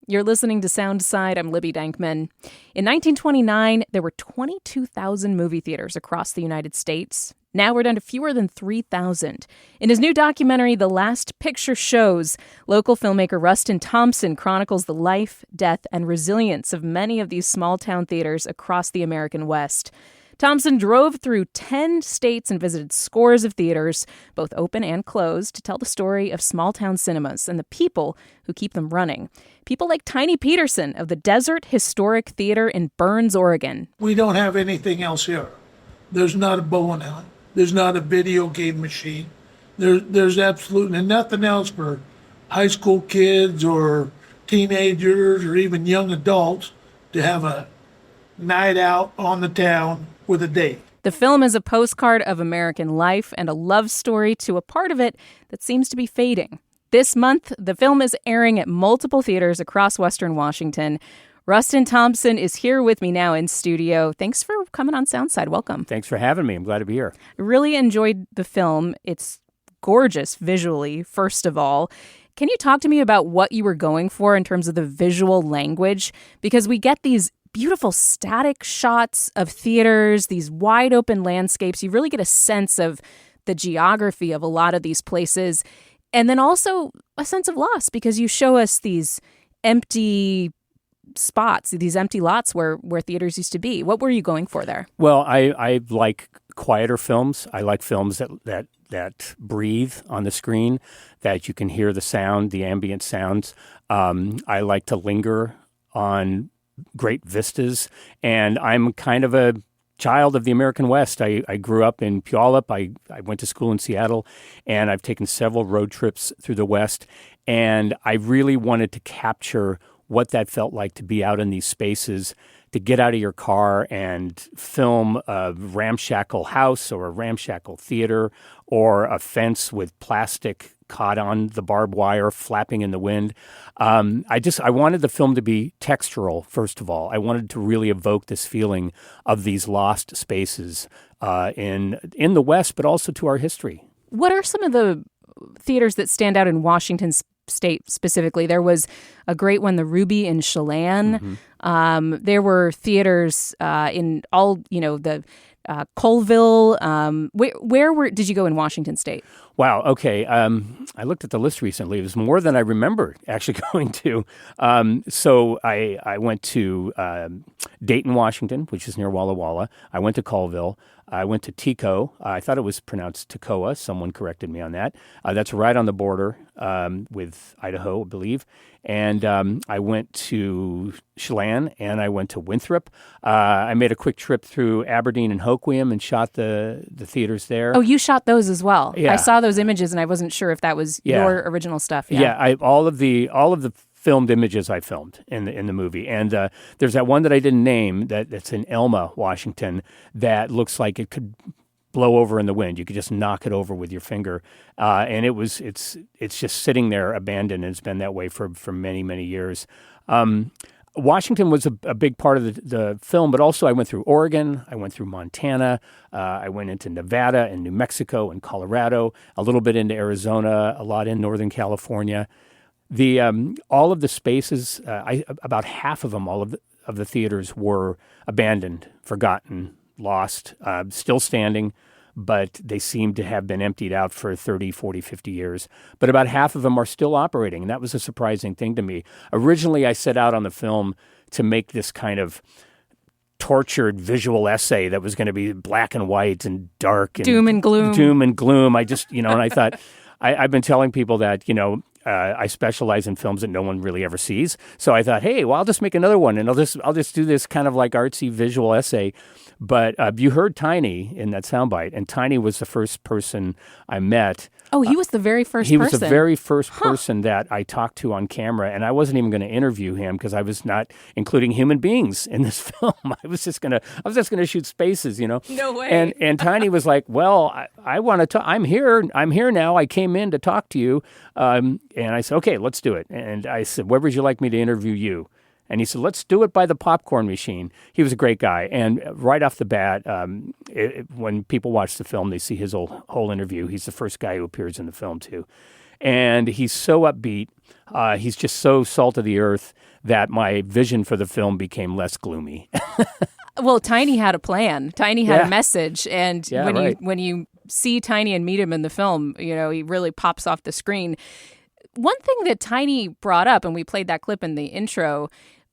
You're listening to Soundside. I'm Libby Dankman. In 1929, there were 22,000 movie theaters across the United States. Now we're down to fewer than 3,000. In his new documentary, The Last Picture Shows, local filmmaker Rustin Thompson chronicles the life, death, and resilience of many of these small-town theaters across the American West. Thompson drove through 10 states and visited scores of theaters, both open and closed, to tell the story of small-town cinemas and the people who keep them running. People like Tiny Pedersen of the Desert Historic Theater in Burns, Oregon. We don't have anything else here. There's not a bowling alley. There's not a video game machine. There's absolutely nothing else for high school kids or teenagers or even young adults to have a night out on the town with a date. The film is a postcard of American life and a love story to a part of it that seems to be fading. This month, the film is airing at multiple theaters across Western Washington. Rustin Thompson is here with me now in studio. Thanks for coming on Soundside. Welcome. Thanks for having me. I'm glad to be here. I really enjoyed the film. It's gorgeous visually, first of all. Can you talk to me about what you were going for in terms of the visual language? Because we get these beautiful static shots of theaters, these wide open landscapes. You really get a sense of the geography of a lot of these places. And then also a sense of loss because you show us these empty spots, these empty lots where theaters used to be. What were you going for there? Well, I like quieter films. I like films that breathe on the screen, that you can hear the sound, the ambient sounds. I like to linger on great vistas, and I'm kind of a child of the American West. I grew up in Puyallup. I went to school in Seattle, and I've taken several road trips through the West, and I really wanted to capture what that felt like to be out in these spaces, to get out of your car and film a ramshackle house or a ramshackle theater or a fence with plastic caught on the barbed wire flapping in the wind. I wanted the film to be textural, first of all. I wanted to really evoke this feeling of these lost spaces in the West, but also to our history. What are some of the theaters that stand out in Washington State specifically? There was a great one, the Ruby in Chelan. Mm-hmm. There were theaters in all, the Colville. Where did you go in Washington State? Wow. Okay. I looked at the list recently. It was more than I remember actually going to. So I went to Dayton, Washington, which is near Walla Walla. I went to Colville. I went to Tico. I thought it was pronounced Toccoa. Someone corrected me on that. That's right on the border with Idaho, I believe. And I went to Chelan, and I went to Winthrop. I made a quick trip through Aberdeen and Hoquiam and shot the theaters there. Oh, you shot those as well. Yeah. I saw those images, and I wasn't sure if that was your original stuff. Yeah. All of the filmed images I filmed in the movie. And there's that one that I didn't name that's in Elma, Washington, that looks like it could blow over in the wind. You could just knock it over with your finger. And it's just sitting there abandoned, and it's been that way for many, many years. Washington was a big part of the film, but also I went through Oregon, I went through Montana, I went into Nevada and New Mexico and Colorado, a little bit into Arizona, a lot in Northern California. All of the spaces, about half of them, all of the theaters were abandoned, forgotten, lost, still standing, but they seem to have been emptied out for 30, 40, 50 years. But about half of them are still operating, and that was a surprising thing to me. Originally, I set out on the film to make this kind of tortured visual essay that was going to be black and white and dark and doom and gloom. I just, and I thought, I've been telling people that, I specialize in films that no one really ever sees. So I thought, hey, well, I'll just make another one, and I'll just do this kind of like artsy visual essay. But you heard Tiny in that soundbite, and Tiny was the first person I met. Oh, he was the very first person? He was the very first person that I talked to on camera, and I wasn't even going to interview him because I was not including human beings in this film. I was just gonna shoot spaces, No way. And Tiny was like, well, I want to talk. I'm here now. I came in to talk to you. And I said, okay, let's do it. And I said, where would you like me to interview you? And he said, let's do it by the popcorn machine. He was a great guy. And right off the bat, when people watch the film, they see his whole interview. He's the first guy who appears in the film, too. And he's so upbeat. He's just so salt of the earth that my vision for the film became less gloomy. Well, Tiny had a plan. Tiny had a message, and when you see Tiny and meet him in the film, he really pops off the screen. One thing that Tiny brought up, and we played that clip in the intro,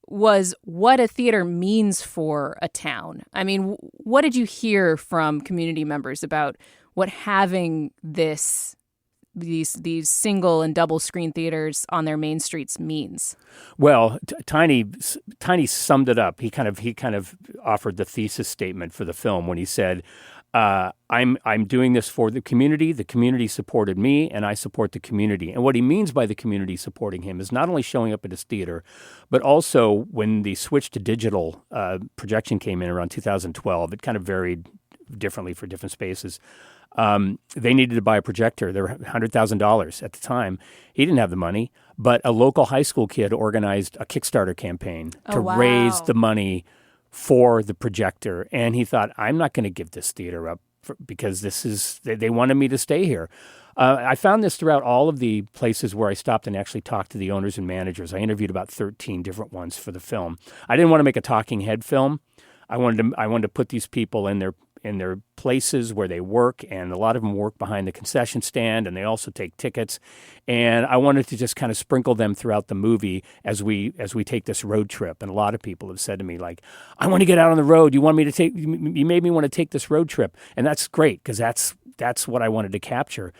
was what a theater means for a town. I mean, what did you hear from community members about what having these single and double screen theaters on their main streets means? Well, Tiny summed it up. He kind of offered the thesis statement for the film when he said, I'm doing this for the community. The community supported me, and I support the community. And what he means by the community supporting him is not only showing up at his theater, but also when the switch to digital projection came in around 2012, it kind of varied differently for different spaces. They needed to buy a projector. They were $100,000 at the time. He didn't have the money, but a local high school kid organized a Kickstarter campaign to raise the money for the projector. And he thought, I'm not going to give this theater up because they wanted me to stay here. I found this throughout all of the places where I stopped and actually talked to the owners and managers. I interviewed about 13 different ones for the film. I didn't want to make a talking head film. I wanted to put these people in their places where they work, and a lot of them work behind the concession stand, and they also take tickets. And I wanted to just kind of sprinkle them throughout the movie as we take this road trip. And a lot of people have said to me, like, I want to get out on the road. You made me want to take this road trip. And that's great, because that's what I wanted to capture.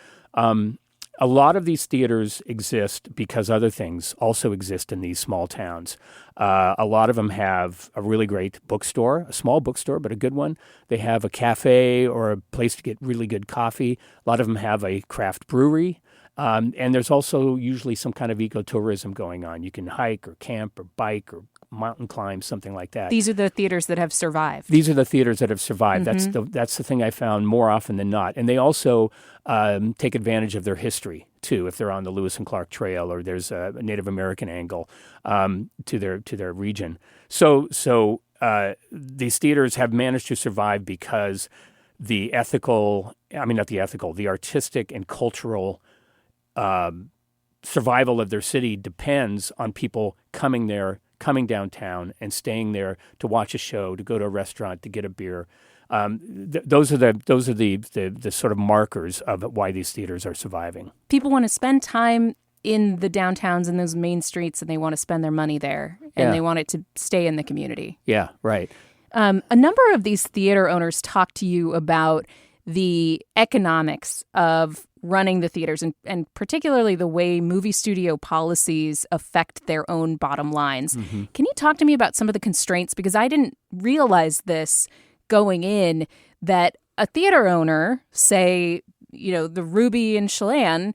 A lot of these theaters exist because other things also exist in these small towns. A lot of them have a really great bookstore, a small bookstore, but a good one. They have a cafe or a place to get really good coffee. A lot of them have a craft brewery. And there's also usually some kind of ecotourism going on. You can hike or camp or bike or mountain climb, something like that. These are the theaters that have survived. These are the theaters that have survived. Mm-hmm. That's the thing I found more often than not. And they also take advantage of their history too, if they're on the Lewis and Clark Trail or there's a Native American angle to their region. So these theaters have managed to survive because the artistic and cultural survival of their city depends on people coming downtown and staying there to watch a show, to go to a restaurant, to get a beer. Those are the sort of markers of why these theaters are surviving. People want to spend time in the downtowns and those main streets, and they want to spend their money there, and they want it to stay in the community. Yeah, right. A number of these theater owners talk to you about the economics of running the theaters and particularly the way movie studio policies affect their own bottom lines. Mm-hmm. Can you talk to me about some of the constraints? Because I didn't realize this going in, that a theater owner, say, the Ruby and Chelan,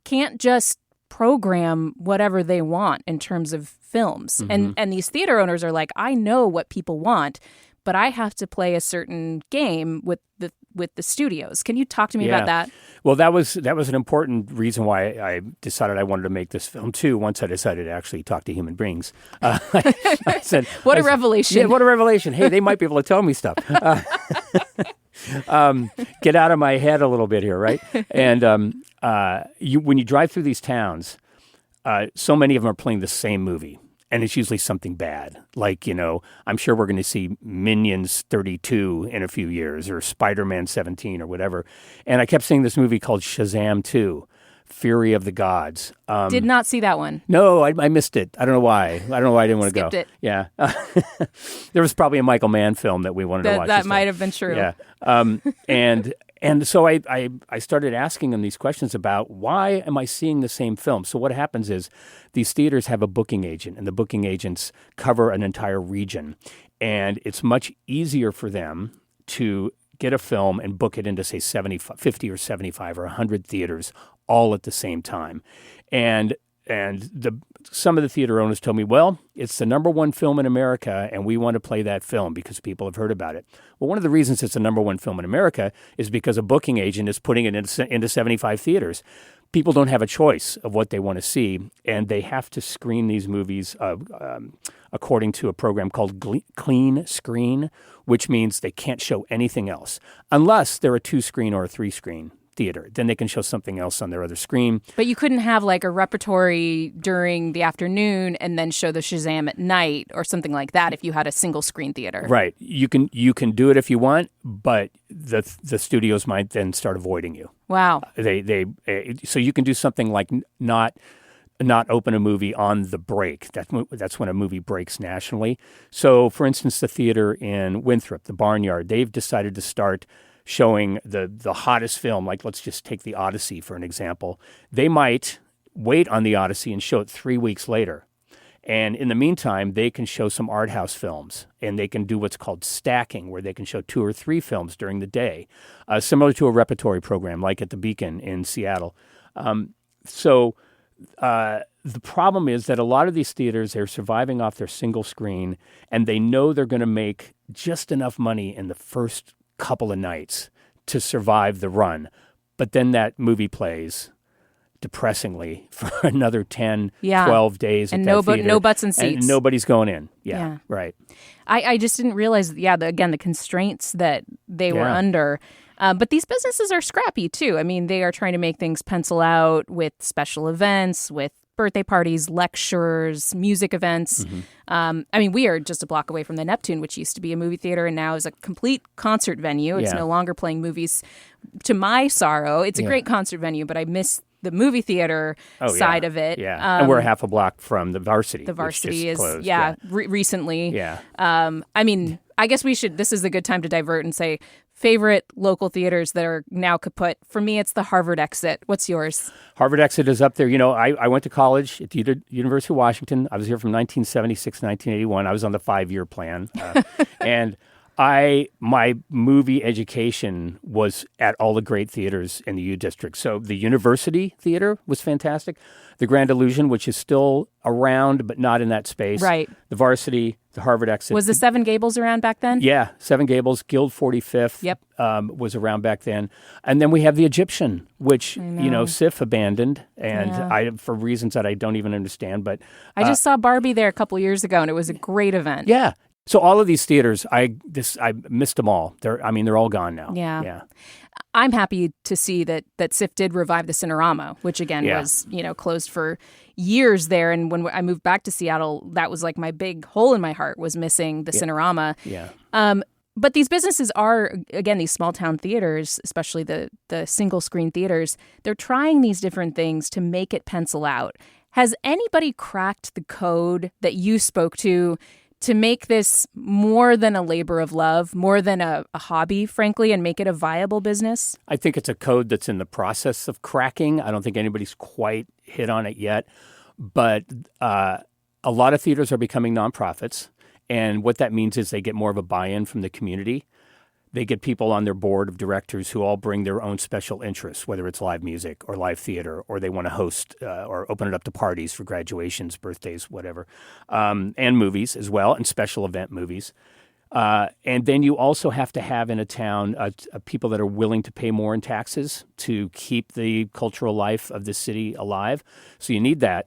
can't just program whatever they want in terms of films. Mm-hmm. And these theater owners are like, I know what people want, but I have to play a certain game with the studios. Can you talk to me about that? Well, that was an important reason why I decided I wanted to make this film too. Once I decided to actually talk to human beings, I said, "What a revelation!" Yeah, what a revelation! Hey, they might be able to tell me stuff. Get out of my head a little bit here, right? And when you drive through these towns, so many of them are playing the same movie. And it's usually something bad, like, I'm sure we're going to see Minions 32 in a few years or Spider-Man 17 or whatever. And I kept seeing this movie called Shazam 2, Fury of the Gods. Did not see that one. No, I missed it. I don't know why. I didn't want to go. Skipped it. Yeah. There was probably a Michael Mann film that we wanted to watch. That might have been true. Yeah. And so I started asking them these questions about, why am I seeing the same film? So what happens is these theaters have a booking agent, and the booking agents cover an entire region. And it's much easier for them to get a film and book it into, say, 50 or 75 or 100 theaters all at the same time. And some of the theater owners told me, well, it's the number one film in America, and we want to play that film because people have heard about it. Well, one of the reasons it's the number one film in America is because a booking agent is putting it into 75 theaters. People don't have a choice of what they want to see, and they have to screen these movies according to a program called Clean Screen, which means they can't show anything else unless they're a 2-screen or a 3-screen theater. Then they can show something else on their other screen. But you couldn't have like a repertory during the afternoon and then show the Shazam at night or something like that if you had a single screen theater. Right. You can do it if you want, but the studios might then start avoiding you. Wow. So you can do something like not open a movie on the break. That's when a movie breaks nationally. So, for instance, the theater in Winthrop, the Barnyard, they've decided to start showing the hottest film. Like, let's just take the Odyssey for an example. They might wait on the Odyssey and show it 3 weeks later. And in the meantime, they can show some art house films, and they can do what's called stacking, where they can show 2 or 3 films during the day, similar to a repertory program like at the Beacon in Seattle. The problem is that a lot of these theaters, they're surviving off their single screen, and they know they're going to make just enough money in the first couple of nights to survive the run. But then that movie plays depressingly for another 10, 12 days and at that theater. No butts and seats. And nobody's going in. Yeah. Right. I just didn't realize, the constraints that they were under. But these businesses are scrappy, too. I mean, they are trying to make things pencil out with special events, with birthday parties, lectures, music events. Mm-hmm. We are just a block away from the Neptune, which used to be a movie theater and now is a complete concert venue. It's no longer playing movies. To my sorrow, it's a great concert venue, but I miss the movie theater side of it. Yeah, and we're half a block from the Varsity. The Varsity is closed. Recently. Yeah. I guess we should. This is a good time to divert and say favorite local theaters that are now kaput. For me, it's the Harvard Exit. What's yours? Harvard Exit is up there. You know, I went to college at the University of Washington. I was here from 1976 to 1981. I was on the 5-year plan, and my movie education was at all the great theaters in the U District. So the University Theater was fantastic. The Grand Illusion, which is still around but not in that space. Right. The Varsity, the Harvard Exit. Was the Seven Gables around back then? Yeah, Seven Gables, Guild 45th was around back then. And then we have the Egyptian, which, SIF abandoned, and for reasons that I don't even understand. But I just saw Barbie there a couple years ago, and it was a great event. Yeah. So all of these theaters, I missed them all. They're all gone now. Yeah. I'm happy to see that SIF did revive the Cinerama, which again was closed for years there. And when I moved back to Seattle, that was like my big hole in my heart was missing the Cinerama. Yeah. But these businesses are, again, these small town theaters, especially the single screen theaters. They're trying these different things to make it pencil out. Has anybody cracked the code that you spoke to make this more than a labor of love, more than a hobby, frankly, and make it a viable business? I think it's a code that's in the process of cracking. I don't think anybody's quite hit on it yet. But a lot of theaters are becoming nonprofits. And what that means is they get more of a buy-in from the community. They get people on their board of directors who all bring their own special interests, whether it's live music or live theater, or they want to host or open it up to parties for graduations, birthdays, whatever, and movies as well, and special event movies. And then you also have to have in a town people that are willing to pay more in taxes to keep the cultural life of the city alive. So you need that.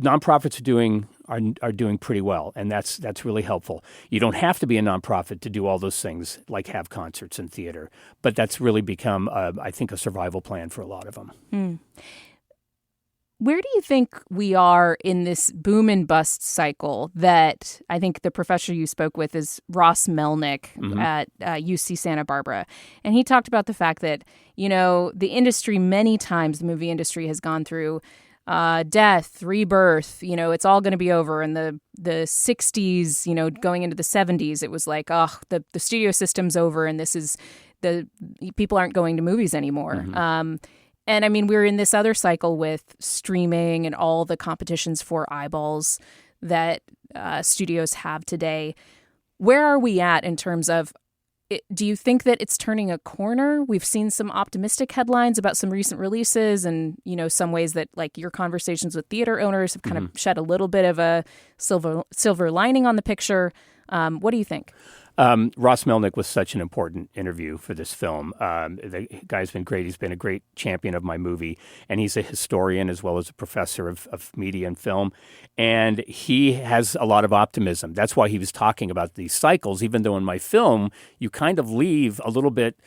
Nonprofits are doing pretty well, and that's really helpful. You don't have to be a nonprofit to do all those things, like have concerts and theater, but that's really become, I think, a survival plan for a lot of them. Where do you think we are in this boom and bust cycle that I think the professor you spoke with is Ross Melnick at UC Santa Barbara? And he talked about the fact that, the industry, many times the movie industry has gone through death, rebirth, it's all going to be over. In the 60s, going into the 70s, it was like, the studio system's over and this is people aren't going to movies anymore. And we're in this other cycle with streaming and all the competitions for eyeballs that studios have today. Where are we at in terms of, do you think that it's turning a corner? We've seen some optimistic headlines about some recent releases and, some ways that like your conversations with theater owners have kind of shed a little bit of a silver lining on the picture. What do you think? Ross Melnick was such an important interview for this film. The guy's been great. He's been a great champion of my movie, and he's a historian as well as a professor of media and film. And he has a lot of optimism. That's why he was talking about these cycles, even though in my film, you kind of leave a little bit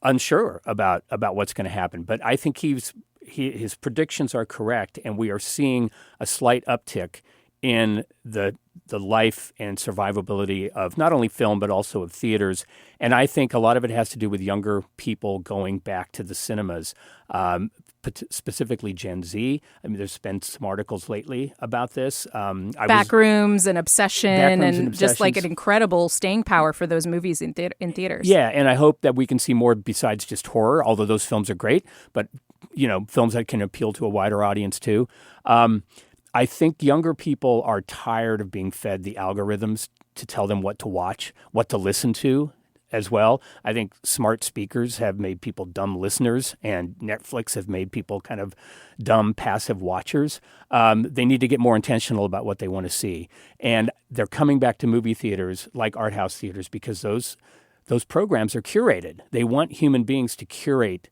unsure about what's going to happen. But I think his predictions are correct, and we are seeing a slight uptick in the life and survivability of not only film but also of theaters. And I think a lot of it has to do with younger people going back to the cinemas, specifically Gen Z. I mean, there's been some articles lately about this. Backrooms and Obsession, and just like an incredible staying power for those movies in theaters. Yeah, and I hope that we can see more besides just horror, although those films are great, but films that can appeal to a wider audience too. I think younger people are tired of being fed the algorithms to tell them what to watch, what to listen to as well. I think smart speakers have made people dumb listeners, and Netflix have made people kind of dumb passive watchers. They need to get more intentional about what they want to see. And they're coming back to movie theaters like art house theaters because those programs are curated. They want human beings to curate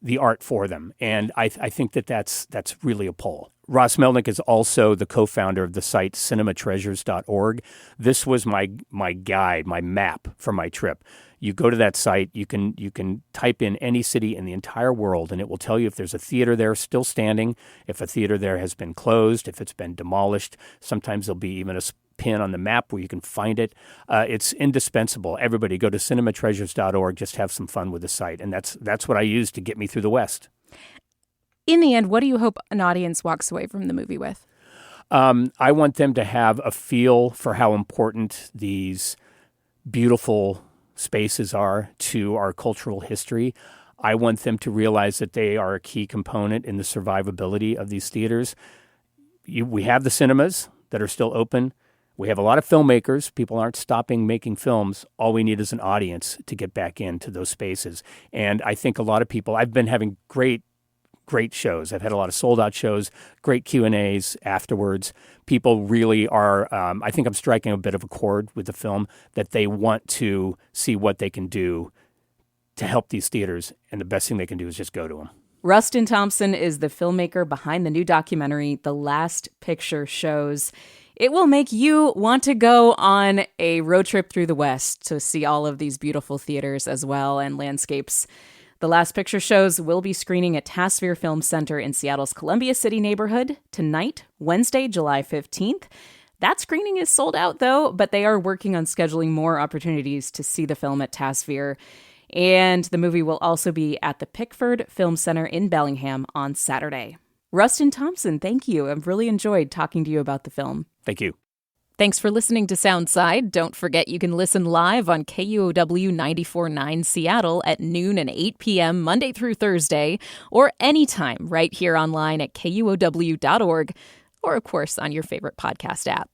the art for them. And I think that's really a pull. Ross Melnick is also the co-founder of the site cinematreasures.org. This was my guide, my map for my trip. You go to that site, you can type in any city in the entire world, and it will tell you if there's a theater there still standing, if a theater there has been closed, if it's been demolished. Sometimes there'll be even a pin on the map where you can find it. It's indispensable. Everybody go to cinematreasures.org. Just have some fun with the site. And that's what I use to get me through the West. In the end, what do you hope an audience walks away from the movie with? I want them to have a feel for how important these beautiful spaces are to our cultural history. I want them to realize that they are a key component in the survivability of these theaters. We have the cinemas that are still open. We have a lot of filmmakers. People aren't stopping making films. All we need is an audience to get back into those spaces. And I think a lot of people, I've been having great shows. I've had a lot of sold-out shows, great Q&As afterwards. People really are, I think I'm striking a bit of a chord with the film, that they want to see what they can do to help these theaters, and the best thing they can do is just go to them. Rustin Thompson is the filmmaker behind the new documentary, The Last Picture Shows. It will make you want to go on a road trip through the West to see all of these beautiful theaters as well and landscapes. The Last Picture Shows will be screening at Tasphere Film Center in Seattle's Columbia City neighborhood tonight, Wednesday, July 15th. That screening is sold out, though, but they are working on scheduling more opportunities to see the film at Tasphere. And the movie will also be at the Pickford Film Center in Bellingham on Saturday. Rustin Thompson, thank you. I've really enjoyed talking to you about the film. Thank you. Thanks for listening to Soundside. Don't forget you can listen live on KUOW 94.9 Seattle at noon and 8 p.m. Monday through Thursday, or anytime right here online at KUOW.org, or of course on your favorite podcast app.